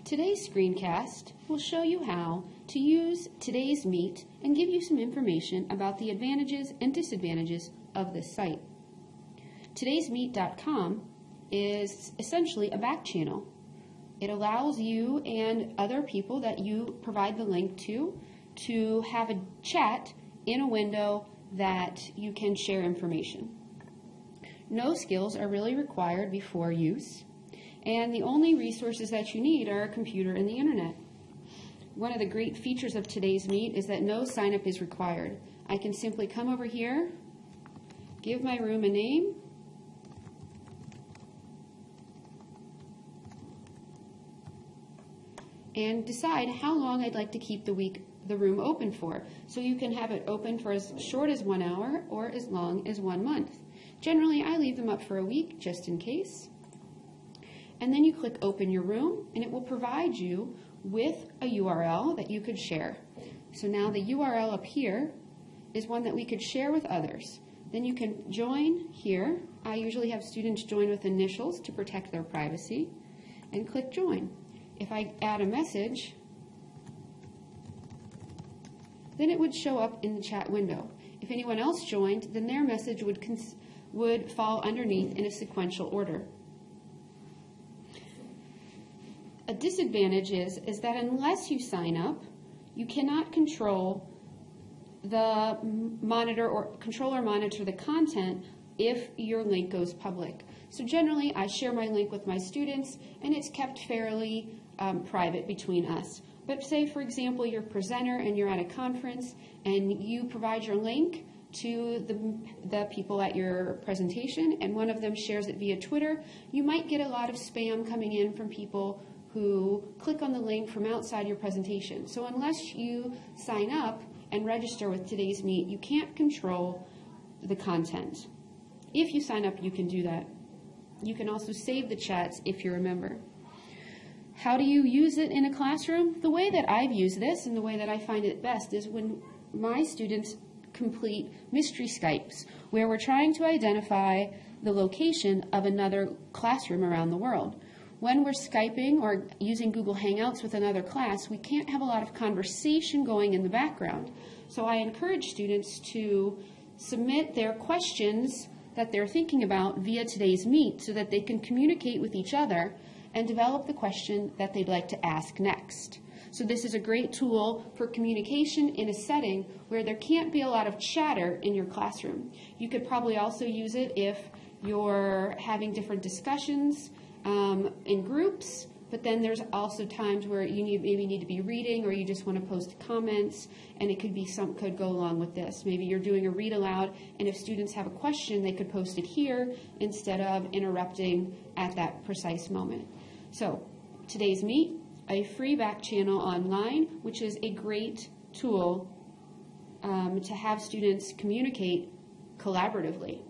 Today's screencast will show you how to use Today's Meet and give you some information about the advantages and disadvantages of this site. Today'sMeet.com is essentially a back channel. It allows you and other people that you provide the link to have a chat in a window that you can share information. No skills are really required before use, and the only resources that you need are a computer and the internet. One of the great features of Today's Meet is that no sign-up is required. I can simply come over here, give my room a name, and decide how long I'd like to keep the room open for. So you can have it open for as short as 1 hour or as long as 1 month. Generally, I leave them up for a week just in case. And then you click Open Your Room, and it will provide you with a URL that you could share. So now the URL up here is one that we could share with others. Then you can join here. I usually have students join with initials to protect their privacy, and click Join. If I add a message, then it would show up in the chat window. If anyone else joined, then their message would fall underneath in a sequential order. A disadvantage is that unless you sign up, you cannot control the monitor the content if your link goes public. So generally, I share my link with my students, and it's kept fairly private between us. But say, for example, you're a presenter and you're at a conference, and you provide your link to the people at your presentation, and one of them shares it via Twitter, you might get a lot of spam coming in from people who click on the link from outside your presentation. So unless you sign up and register with Today's Meet, you can't control the content. If you sign up, you can do that. You can also save the chats if you're a member. How do you use it in a classroom? The way that I've used this and the way that I find it best is when my students complete mystery Skypes, where we're trying to identify the location of another classroom around the world. When we're Skyping or using Google Hangouts with another class, we can't have a lot of conversation going in the background. So I encourage students to submit their questions that they're thinking about via Today's Meet so that they can communicate with each other and develop the question that they'd like to ask next. So this is a great tool for communication in a setting where there can't be a lot of chatter in your classroom. You could probably also use it if you're having different discussions in groups, but then there's also times where you maybe need to be reading, or you just want to post comments, and it could go along with this. Maybe you're doing a read aloud, and if students have a question, they could post it here instead of interrupting at that precise moment. So, Today's Meet, a free back channel online, which is a great tool to have students communicate collaboratively.